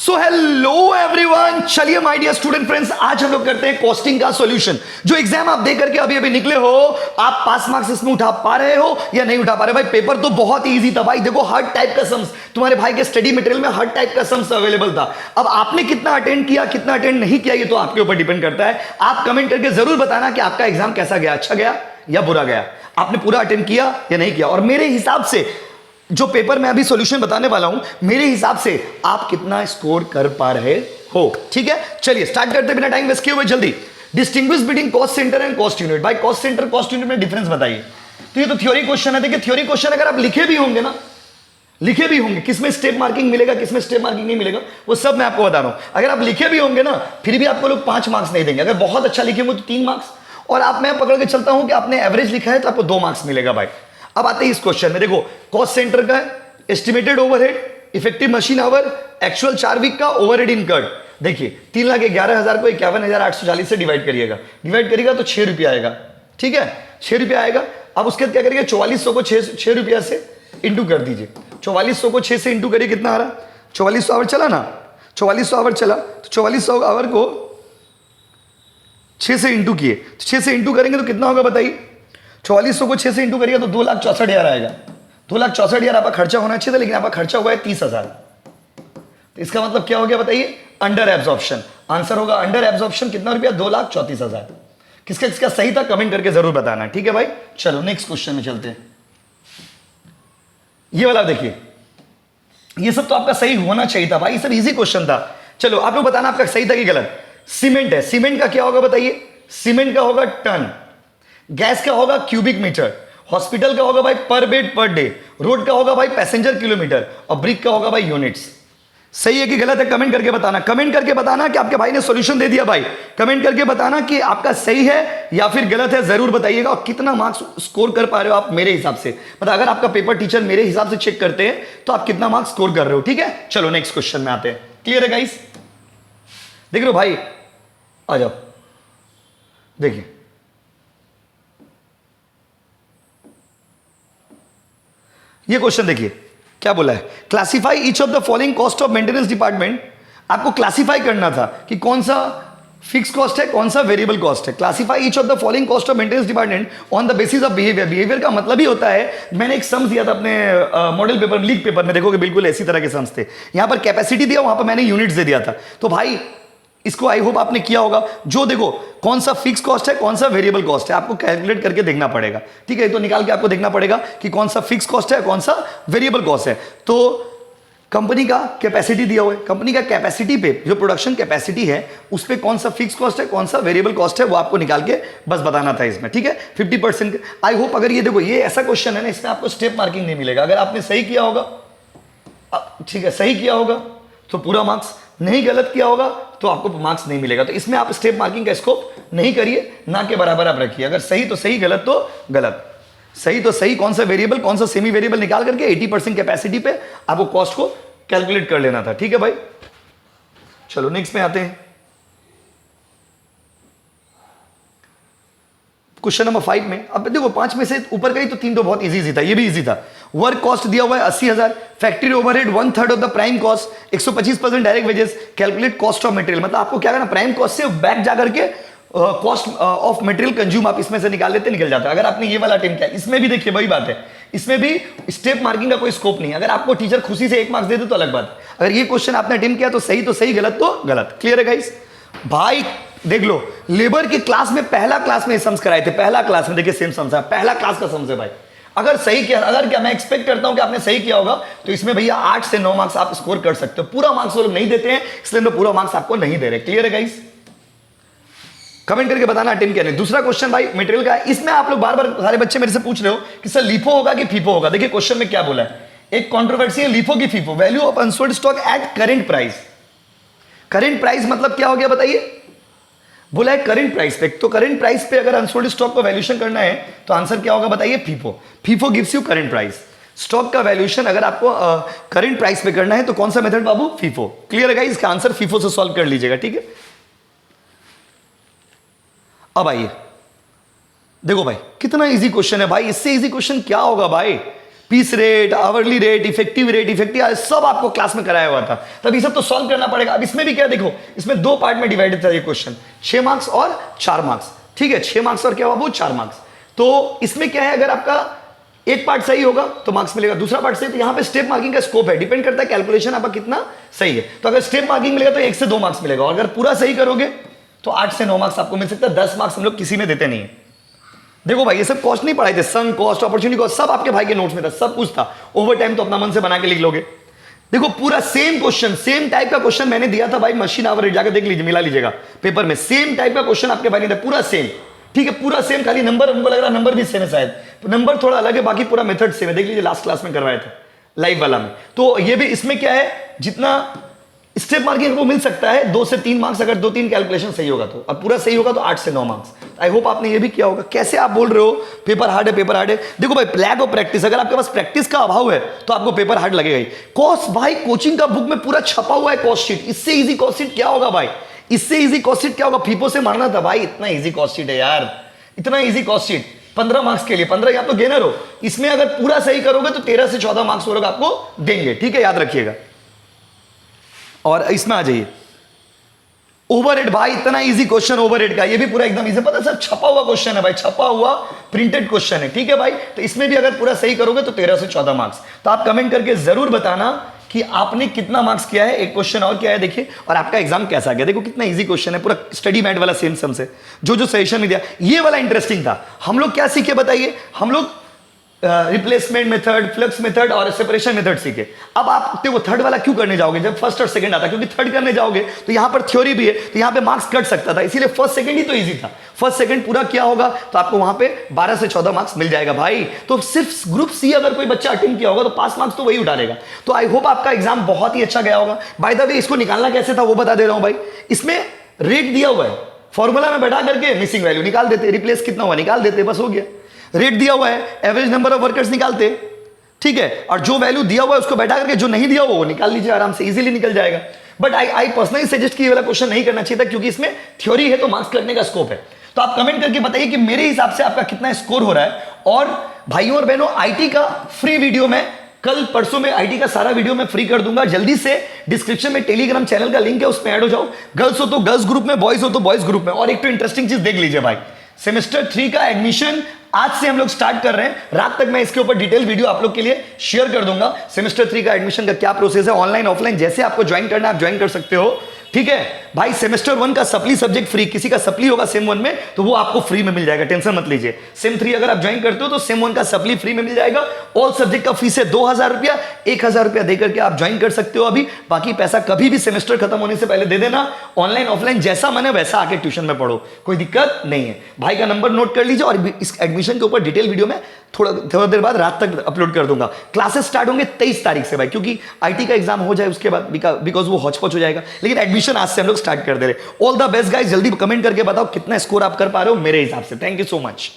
So hello everyone, चलिए my dear student friends, आज हम लोग करते हैं कॉस्टिंग का सॉल्यूशन। जो एग्जाम आप दे करके अभी अभी निकले हो, आप पास मार्क्स इसमें उठा पा रहे हो या नहीं उठा पा रहे? भाई पेपर तो बहुत ही इजी था भाई। देखो हर टाइप का सम्स तुम्हारे भाई के स्टडी मटेरियल में हर टाइप का सम्स अवेलेबल था। अब आपने कितना अटेंड किया, कितना अटेंड नहीं किया, ये तो आपके ऊपर डिपेंड करता है। आप कमेंट करके जरूर बताना कि आपका एग्जाम कैसा गया, अच्छा गया या बुरा गया, आपने पूरा अटेंड किया या नहीं किया। और मेरे हिसाब से जो पेपर में अभी सॉल्यूशन बताने वाला हूं, मेरे हिसाब से आप कितना स्कोर कर पा रहे हो। ठीक है, चलिए स्टार्ट करते बिना टाइम वेस्ट किए हुए जल्दी। Distinguish between cost centre and cost unit. भाई कॉस्ट सेंटर कॉस्ट यूनिट में डिफरेंस बताइए। तो ये तो थ्योरी क्वेश्चन है। देखिए थ्योरी क्वेश्चन अगर आप लिखे भी होंगे ना, लिखे भी होंगे, किसमें स्टेप मार्किंग मिलेगा, किसमें स्टेप मार्किंग नहीं मिलेगा, वो सब मैं आपको बता रहा हूं। अगर आप लिखे भी होंगे ना, फिर भी आपको लोग 5 मार्क्स नहीं देंगे। अगर बहुत अच्छा लिखे होंगे तो 3 मार्क्स, और आप मैं पकड़ के चलता हूं कि आपने एवरेज लिखा है तो आपको 2 मार्क्स मिलेगा भाई। अब आते हैं इस क्वेश्चन में। देखो कॉस्ट सेंटर का है, estimated overhead, effective machine hour, actual 4 week का ओवरहेड इनकर्ड। देखिए 3,11,000 को 51,840 से डिवाइड करिएगा, डिवाइड करिएगा तो 6 रुपया आएगा। ठीक है, 6 रुपया आएगा। अब उसके बाद क्या करिएगा, 4400 को 6 रुपया से इंटू कर दीजिए। 4400 को 6 से इंटू करिए, कितना आ रहा? 4400 आवर चला ना, 4400 आवर चला तो 4400 आवर को 6 से इंटू किए, तो 6 से इंटू करेंगे तो कितना होगा बताइए? 4400 को 6 से इंटू करिएगा तो 2,64,000 आएगा। 2,64,000 आपका खर्चा होना चाहिए था, लेकिन आपका खर्चा हुआ है 30,000। तो इसका मतलब क्या हो गया बताइए? Under absorption. आंसर होगा अंडर एब्जॉर्प्शन। कितना रुपया? 2,34,000। किसका किसका सही था कमेंट करके जरूर बताना। ठीक है भाई, चलो नेक्स्ट क्वेश्चन में चलते हैं। ये वाला देखिए, ये सब तो आपका सही होना चाहिए था भाई, सब इजी क्वेश्चन था। चलो आप लोग बताना आपका सही था कि गलत। सीमेंट है, सीमेंट का क्या होगा बताइए? सीमेंट का होगा टन, गैस का होगा क्यूबिक मीटर, हॉस्पिटल का होगा भाई पर बेड पर डे, रोड का होगा भाई पैसेंजर किलोमीटर, और ब्रिक का होगा भाई यूनिट्स। सही है कि गलत है कमेंट करके बताना। कमेंट करके बताना कि आपके भाई ने सॉल्यूशन दे दिया भाई। कमेंट करके बताना कि आपका सही है या फिर गलत है, जरूर बताइएगा। और कितना मार्क्स स्कोर कर पा रहे हो आप मेरे हिसाब से, मतलब अगर आपका पेपर टीचर मेरे हिसाब से चेक करते हैं तो आप कितना मार्क्स स्कोर कर रहे हो। ठीक है, चलो नेक्स्ट क्वेश्चन में आते हैं। क्लियर है गाइस? देख लो भाई, आ जाओ देखिए। ये क्वेश्चन देखिए क्या बोला है, classify each of the following cost of maintenance department. आपको क्लासिफाई करना था कि कौन सा फिक्स कॉस्ट है, कौन सा वेरिएबल कॉस्ट है। Classify each of the following cost of maintenance department on the basis of behaviour. Behaviour का मतलब ही होता है, मैंने एक सम्स दिया था अपने मॉडल पेपर में, लीग पेपर में, देखोगे बिल्कुल ऐसी तरह के सम्स थे। यहां पर कैपेसिटी दिया, वहां पर मैंने यूनिट्स दे दिया था। तो भाई इसको आई होप आपने किया होगा। जो देखो कौन सा फिक्स कॉस्ट है, कौन सा वेरिएबल कॉस्ट है, आपको कैलकुलेट करके देखना पड़ेगा। ठीक है, तो निकाल के आपको देखना पड़ेगा कि कौन सा फिक्स कॉस्ट है, कौन सा वेरिएबल कॉस्ट है। तो कंपनी का कैपेसिटी दिया हुआ है, कंपनी का कैपेसिटी पे जो प्रोडक्शन कैपेसिटी है उस पे कौन सा फिक्स कॉस्ट है, कौन सा वेरिएबल कॉस्ट है, वो आपको निकाल के बस बताना था इसमें। ठीक है, 50%। आई होप अगर ये देखो, ये ऐसा क्वेश्चन है ना, इसमें आपको स्टेप मार्किंग नहीं मिलेगा। अगर आपने सही किया होगा, ठीक है, सही किया होगा तो पूरा मार्क्स, नहीं गलत किया होगा तो आपको मार्क्स नहीं मिलेगा। तो इसमें आप स्टेप मार्किंग का स्कोप नहीं करिए, ना के बराबर आप रखिए। अगर सही तो सही, गलत तो गलत। सही तो सही, कौन सा वेरिएबल कौन सा सेमी वेरिएबल निकाल करके 80% कैपेसिटी पे आपको कॉस्ट को कैलकुलेट कर लेना था। ठीक है भाई, चलो नेक्स्ट में आते हैं। क्वेश्चन नंबर 5 में, अब देखो 5 में से ऊपर का ही तो 3 तो बहुत इजी था, ये भी इजी था। वर्क कॉस्ट दिया हुआ है 80,000, factory overhead 1/3 of the prime cost, 125% direct wages, calculate cost of material. मतलब आपको क्या करना, प्राइम कॉस्ट से बैक जाकर के कॉस्ट ऑफ मटेरियल कंज्यूम आप इसमें से निकाल लेते, निकल जाता है। अगर आपने ये वाला अटेम्प्ट किया, इसमें भी देखिए वही बात है, इसमें भी स्टेप मार्किंग का कोई स्कोप नहीं है। अगर आपको टीचर खुशी से 1 मार्क्स दे दे तो अलग बात है। अगर ये क्वेश्चन आपने अटेम्प्ट किया तो सही, गलत तो गलत। क्लियर है गाइस? भाई देख लो, लेबर की क्लास में पहला क्लास में सम्स कराए थे, पहला क्लास में देखिए सेम सम्स है, पहला क्लास का सम्स है भाई। अगर सही किया, अगर क्या मैं एक्सपेक्ट करता हूं कि आपने सही किया होगा, तो इसमें भैया 8 से 9 मार्क्स आप स्कोर कर सकते हो। पूरा मार्क्स वो लोग नहीं देते हैं, इसलिए मैं पूरा मार्क्स आपको नहीं दे रहे। क्लियर है गाइस? कमेंट करके बताना अटेम्प्ट किया नहीं। दूसरा क्वेश्चन भाई मटेरियल का है। इसमें आप लोग बार बार सारे बच्चे मेरे से पूछ रहे हो कि सर लिफो होगा कि फीफो होगा। देखिए क्वेश्चन में क्या बोला है, एक कंट्रोवर्सी है, लिफो की FIFO, value of unsold stock at current price. Current price मतलब क्या हो गया बताइए? बोला है करंट प्राइस पे, तो करंट प्राइस पे अगर अनसोल्ड स्टॉक का वैल्यूएशन करना है तो आंसर क्या होगा बताइए? FIFO. FIFO gives you current price. Stock का वैल्यूएशन अगर आपको करंट प्राइस पे करना है तो कौन सा मेथड बाबू? फीफो। क्लियर है गाइस? इसका आंसर फीफो से सॉल्व कर लीजिएगा। ठीक है, अब आइए देखो भाई कितना इजी क्वेश्चन है भाई, इससे इजी क्वेश्चन क्या होगा भाई? Piece rate, hourly rate, effective सब आपको क्लास में कराया हुआ था। तब ये सब तो सॉल्व करना पड़ेगा। अब इसमें भी क्या देखो, इसमें 2 पार्ट में डिवाइडेड था ये क्वेश्चन, 6 मार्क्स और 4 मार्क्स। ठीक है, 6 मार्क्स और क्या हुआ वो 4 मार्क्स। तो इसमें क्या है, अगर आपका एक पार्ट सही होगा तो मार्क्स मिलेगा, दूसरा पार्ट सही, तो यहां पे स्टेप मार्किंग का स्कोप है, डिपेंड करता है कैलकुलेशन आपका कितना सही है। तो अगर स्टेप मार्किंग मिलेगा तो 1 से 2 मार्क्स मिलेगा, और अगर पूरा सही करोगे तो 8 से 9 मार्क्स आपको मिल सकता है। 10 मार्क्स हम लोग किसी में देते नहीं है। देखो भाई, ये सब कॉस्ट नहीं पढ़ाए थे, सन कॉस्ट, अपॉर्चुनिटी कॉस्ट, सब आपके भाई के नोट्स में था, सब कुछ था। ओवर टाइम तो अपना मन से बना के लिख लोगे। देखो पूरा सेम क्वेश्चन, सेम टाइप का क्वेश्चन मैंने दिया था भाई, मशीन आवर रेट, जाकर देख लीजिए, मिला लीजिएगा पेपर में, सेम टाइप का क्वेश्चन आपके भाई ने दिया, पूरा सेम। ठीक है, पूरा सेम, खाली नंबर हमको लग रहा है नंबर भी सेम है शायद, नंबर थोड़ा अलग है, बाकी पूरा मेथड सेम है। देख लीजिए, लास्ट क्लास में करवाए थे लाइव वाला में। तो ये भी इसमें क्या है, जितना स्टेप मार्किंग को मिल सकता है 2 से 3 मार्क्स, अगर 2-3 कैलकुलेशन सही होगा तो, और पूरा सही होगा तो 8 से 9 मार्क्स। आई होप आपने ये भी किया होगा। कैसे आप बोल रहे हो पेपर हार्ड है, पेपर हार्ड है? देखो भाई, लैक ऑफ प्रैक्टिस, अगर आपके पास प्रैक्टिस का अभाव है तो आपको पेपर हार्ड लगेगा ही। कॉस्ट भाई, कोचिंग का बुक में पूरा छपा हुआ है कॉस्ट शीट, इससे इजी कॉस्ट शीट क्या होगा भाई, इससे इजी कॉस्ट शीट क्या होगा? फीफो से मारना था भाई, इतना इजी कॉस्ट शीट है यार, इतना इजी कॉस्ट शीट 15 मार्क्स के लिए, 15 आप तो गेनर हो। इसमें अगर पूरा सही करोगे तो 13 से 14 मार्क्स वो लोग आपको देंगे। ठीक है, याद रखिएगा। और इसमें आ जाइए, ओवरहेड भाई, इतना इजी क्वेश्चन ओवरहेड का, ये भी पूरा एकदम इजी, पता है सर, छपा हुआ क्वेश्चन है भाई, छपा हुआ प्रिंटेड क्वेश्चन है। ठीक है भाई, तो इसमें भी अगर पूरा सही करोगे तो 13 से 14 मार्क्स। तो आप कमेंट करके जरूर बताना कि आपने कितना मार्क्स किया है। एक क्वेश्चन और क्या है देखिए, और आपका एग्जाम कैसा गया। देखो कितना इजी क्वेश्चन है, पूरा स्टडी मैट वाला सेम सम से, जो सेशन में दिया, ये वाला इंटरेस्टिंग था। हम लोग क्या सीखे बताइए, हम लोग रिप्लेसमेंट मेथड, फ्लक्स मेथड और सेपरेशन मेथड सीखे। अब आप देखो थर्ड वाला क्यों करने जाओगे जब फर्स्ट और सेकंड आता, क्योंकि थर्ड करने जाओगे तो यहां पर थ्योरी भी है, तो यहां पे मार्क्स कट सकता था, इसीलिए फर्स्ट सेकंड ही तो इजी था। फर्स्ट सेकंड पूरा किया होगा तो आपको वहां पे 12 से 14 मार्क्स मिल जाएगा भाई। तो सिर्फ ग्रुप सी अगर कोई बच्चा अटेंड किया होगा तो 5 मार्क्स तो वही उठा लेगा। तो आई होप आपका एग्जाम बहुत ही अच्छा गया होगा। बाय द वे, इसको निकालना कैसे था वो बता दे रहा हूं भाई। इसमें रेट दिया हुआ है, फॉर्मूला में बैठा करके मिसिंग वैल्यू निकाल देते, रिप्लेस कितना हुआ निकाल देते, बस हो गया। रेट दिया हुआ है, एवरेज नंबर ऑफ वर्कर्स निकालते, ठीक है, और जो वैल्यू दिया हुआ है उसको बैठा करके जो नहीं दिया हुआ वो निकाल लीजिए, आराम से इजीली निकल जाएगा। बट आई पर्सनली सजेस्ट कि ये वाला क्वेश्चन नहीं करना चाहिए था, क्योंकि इसमें थ्योरी है तो मार्क्स कटने का स्कोप है। तो आप कमेंट करके बताइए कि मेरे हिसाब से आपका कितना स्कोर हो रहा है। और भाइयों और बहनों, आईटी का फ्री वीडियो में कल परसों में आईटी का सारा वीडियो मैं फ्री कर दूंगा। जल्दी से डिस्क्रिप्शन में टेलीग्राम चैनल का लिंक है, उसमें ऐड हो जाओ। गर्ल्स हो तो गर्ल्स ग्रुप में, बॉयज हो तो बॉयज ग्रुप में। और एक तो इंटरेस्टिंग चीज देख लीजिए भाई, सेमेस्टर 3 का एडमिशन आज से हम लोग स्टार्ट कर रहे हैं। रात तक मैं इसके ऊपर डिटेल वीडियो आप लोग के लिए शेयर कर दूंगा। सेमेस्टर 3 का एडमिशन का क्या प्रोसेस है, ऑनलाइन ऑफलाइन, जैसे आपको ज्वाइन करना है आप ज्वाइन कर सकते हो। ठीक है भाई, सेमेस्टर 1 का सप्ली सब्जेक्ट फ्री, किसी का सप्ली होगा सेम 1 में तो वो आपको फ्री में मिल जाएगा, टेंशन मत लीजिए। सेम 3 अगर आप ज्वाइन करते हो तो सेम 1 का सप्ली फ्री में मिल जाएगा। ऑल सब्जेक्ट का फीस है 2000 रुपया, 1000 रुपया देकर के आप ज्वाइन कर सकते हो अभी। बाकी पैसा कभी भी सेमेस्टर खत्म होने से पहले दे देना। ऑनलाइन ऑफलाइन जैसा मन है वैसा आके ट्यूशन में पढ़ो, कोई दिक्कत नहीं है। भाई का नंबर नोट कर लीजिए, और इस एडमिशन के ऊपर डिटेल वीडियो में थोड़ा देर बाद रात तक अपलोड कर दूंगा। क्लासेस स्टार्ट होंगे 23 तारीख से भाई, क्योंकि आईटी का एग्जाम हो जाए उसके बाद, बिकॉज वो हॉचपॉच हो जाएगा। लेकिन एडमिशन आज से हम लोग स्टार्ट कर दे रहे। ऑल द बेस्ट गाइस, जल्दी कमेंट करके बताओ कितना स्कोर आप कर पा रहे हो मेरे हिसाब से। Thank you so much.